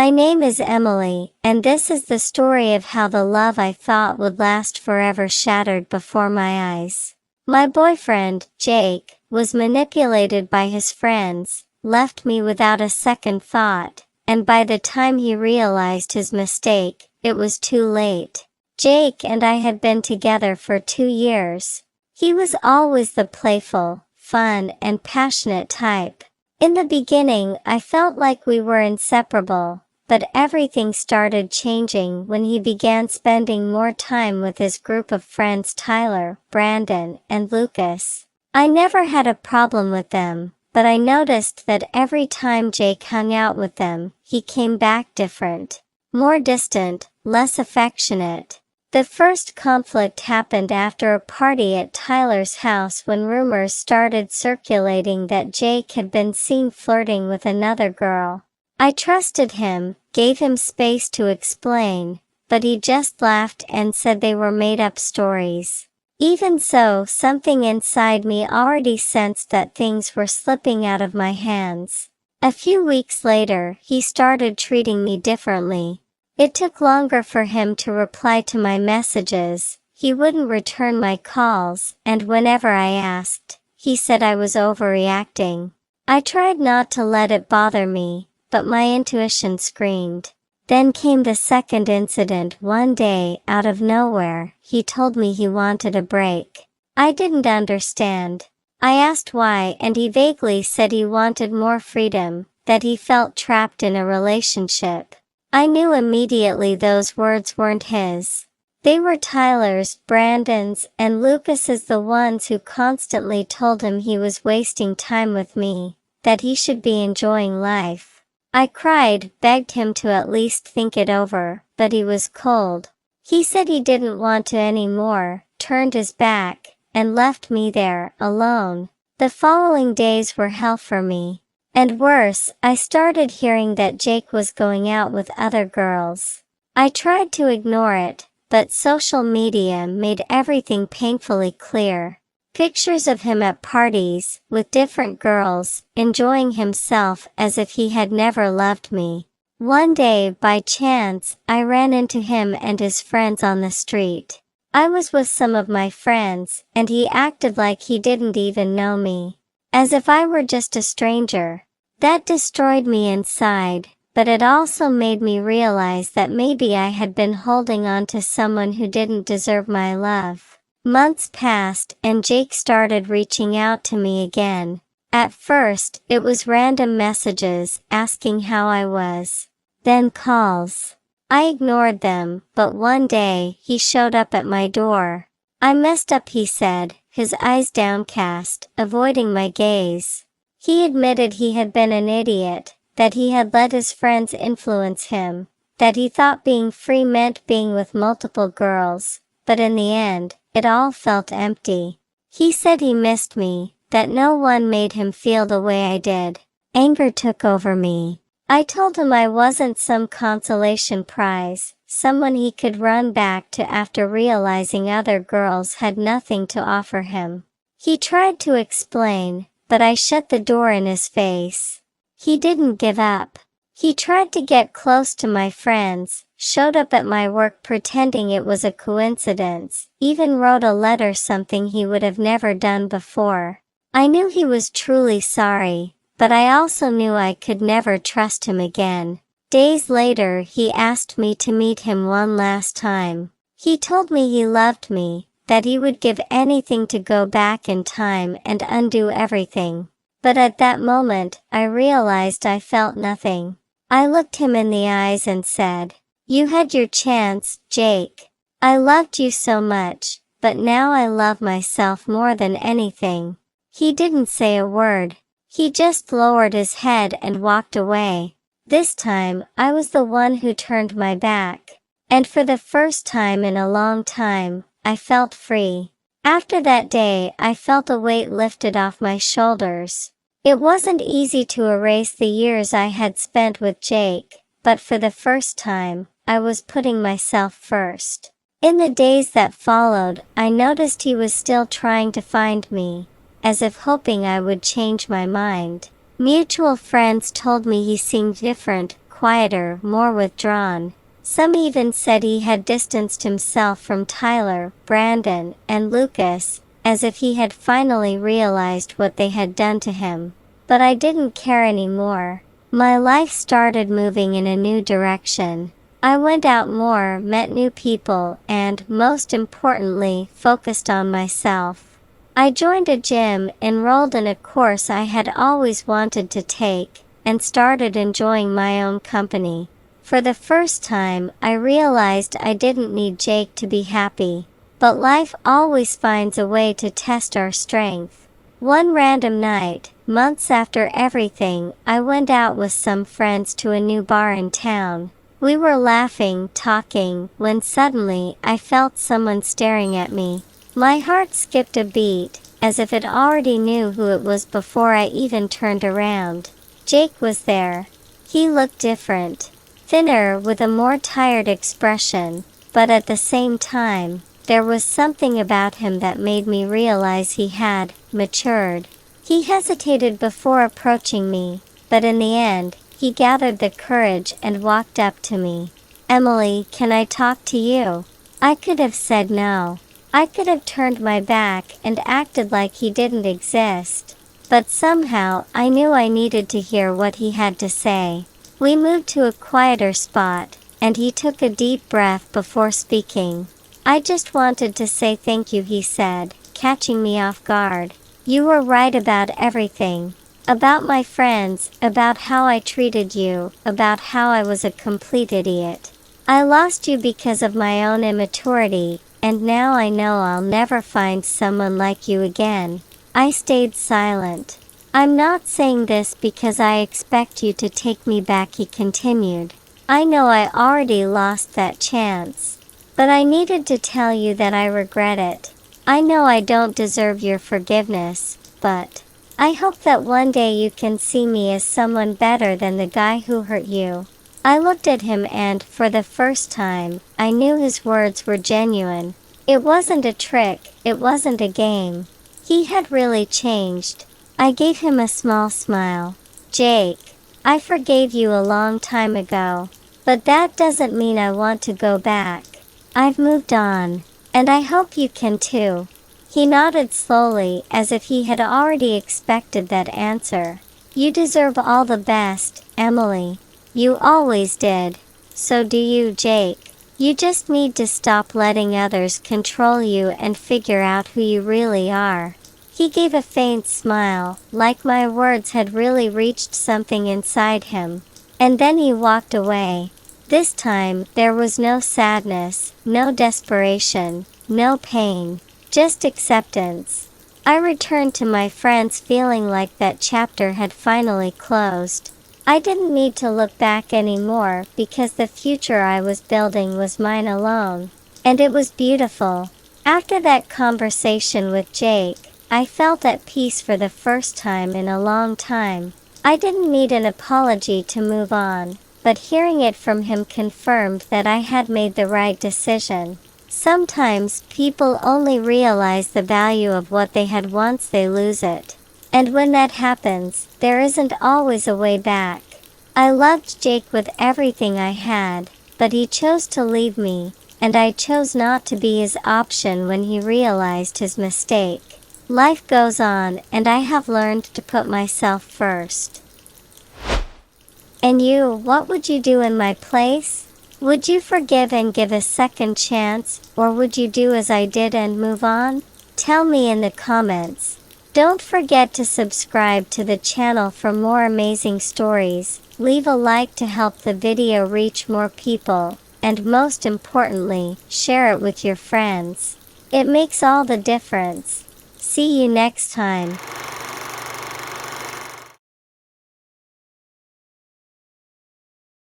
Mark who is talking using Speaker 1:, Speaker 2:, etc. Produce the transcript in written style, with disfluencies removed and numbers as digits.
Speaker 1: My name is Emily, and this is the story of how the love I thought would last forever shattered before my eyes. My boyfriend, Jake, was manipulated by his friends, left me without a second thought, and by the time he realized his mistake, it was too late. Jake and I had been together for 2 years. He was always the playful, fun, and passionate type. In the beginning, I felt like we were inseparable, but everything started changing when he began spending more time with his group of friends Tyler, Brandon, and Lucas. I never had a problem with them, but I noticed that every time Jake hung out with them, he came back different. More distant, less affectionate. The first conflict happened after a party at Tyler's house when rumors started circulating that Jake had been seen flirting with another girl. I trusted him, gave him space to explain, but he just laughed and said they were made-up stories. Even so, something inside me already sensed that things were slipping out of my hands. A few weeks later, he started treating me differently. It took longer for him to reply to my messages, he wouldn't return my calls, and whenever I asked, he said I was overreacting. I tried not to let it bother me, but my intuition screamed. Then came the second incident. One day, out of nowhere, he told me he wanted a break. I didn't understand. I asked why, and he vaguely said he wanted more freedom, that he felt trapped in a relationship. I knew immediately those words weren't his. They were Tyler's, Brandon's, and Lucas's, the ones who constantly told him he was wasting time with me, that he should be enjoying life. I cried, begged him to at least think it over, but he was cold. He said he didn't want to anymore, turned his back, and left me there, alone. The following days were hell for me. And worse, I started hearing that Jake was going out with other girls. I tried to ignore it, but social media made everything painfully clear. Pictures of him at parties, with different girls, enjoying himself as if he had never loved me. One day, by chance, I ran into him and his friends on the street. I was with some of my friends, and he acted like he didn't even know me. As if I were just a stranger. That destroyed me inside, but it also made me realize that maybe I had been holding on to someone who didn't deserve my love. Months passed and Jake started reaching out to me again. At first, it was random messages asking how I was. Then calls. I ignored them, but one day, he showed up at my door. I messed up, he said, his eyes downcast, avoiding my gaze. He admitted he had been an idiot, that he had let his friends influence him, that he thought being free meant being with multiple girls, but in the end, it all felt empty. He said he missed me, that no one made him feel the way I did. Anger took over me. I told him I wasn't some consolation prize, someone he could run back to after realizing other girls had nothing to offer him. He tried to explain, but I shut the door in his face. He didn't give up. He tried to get close to my friends, showed up at my work pretending it was a coincidence, even wrote a letter, something he would have never done before. I knew he was truly sorry, but I also knew I could never trust him again. Days later, he asked me to meet him one last time. He told me he loved me, that he would give anything to go back in time and undo everything. But at that moment, I realized I felt nothing. I looked him in the eyes and said, "You had your chance, Jake. I loved you so much, but now I love myself more than anything." He didn't say a word. He just lowered his head and walked away. This time, I was the one who turned my back. And for the first time in a long time, I felt free. After that day, I felt a weight lifted off my shoulders. It wasn't easy to erase the years I had spent with Jake, but for the first time, I was putting myself first. In the days that followed, I noticed he was still trying to find me, as if hoping I would change my mind. Mutual friends told me he seemed different, quieter, more withdrawn. Some even said he had distanced himself from Tyler, Brandon, and Lucas, as if he had finally realized what they had done to him. But I didn't care anymore. My life started moving in a new direction. I went out more, met new people, and, most importantly, focused on myself. I joined a gym, enrolled in a course I had always wanted to take, and started enjoying my own company. For the first time, I realized I didn't need Jake to be happy. But life always finds a way to test our strength. One random night, months after everything, I went out with some friends to a new bar in town. We were laughing, talking, when suddenly I felt someone staring at me. My heart skipped a beat, as if it already knew who it was before I even turned around. Jake was there. He looked different. Thinner, with a more tired expression, but at the same time, there was something about him that made me realize he had matured. He hesitated before approaching me, but in the end, he gathered the courage and walked up to me. "Emily, can I talk to you?" I could have said no. I could have turned my back and acted like he didn't exist. But somehow I knew I needed to hear what he had to say. We moved to a quieter spot, and he took a deep breath before speaking. "I just wanted to say thank you," he said, catching me off guard. "You were right about everything. About my friends, about how I treated you, about how I was a complete idiot. I lost you because of my own immaturity, and now I know I'll never find someone like you again." I stayed silent. "I'm not saying this because I expect you to take me back," he continued. "I know I already lost that chance. But I needed to tell you that I regret it. I know I don't deserve your forgiveness, but I hope that one day you can see me as someone better than the guy who hurt you." I looked at him and, for the first time, I knew his words were genuine. It wasn't a trick, it wasn't a game. He had really changed. I gave him a small smile. "Jake, I forgave you a long time ago. But that doesn't mean I want to go back. I've moved on. And I hope you can too." He nodded slowly, as if he had already expected that answer. "You deserve all the best, Emily. You always did. So do you, Jake. You just need to stop letting others control you and figure out who you really are." He gave a faint smile, like my words had really reached something inside him. And then he walked away. This time, there was no sadness, no desperation, no pain, just acceptance. I returned to my friends feeling like that chapter had finally closed. I didn't need to look back anymore because the future I was building was mine alone. And it was beautiful. After that conversation with Jake, I felt at peace for the first time in a long time. I didn't need an apology to move on, but hearing it from him confirmed that I had made the right decision. Sometimes people only realize the value of what they had once they lose it. And when that happens, there isn't always a way back. I loved Jake with everything I had, but he chose to leave me, and I chose not to be his option when he realized his mistake. Life goes on, and I have learned to put myself first. And you, what would you do in my place? Would you forgive and give a second chance, or would you do as I did and move on? Tell me in the comments. Don't forget to subscribe to the channel for more amazing stories, leave a like to help the video reach more people, and most importantly, share it with your friends. It makes all the difference. See you next time.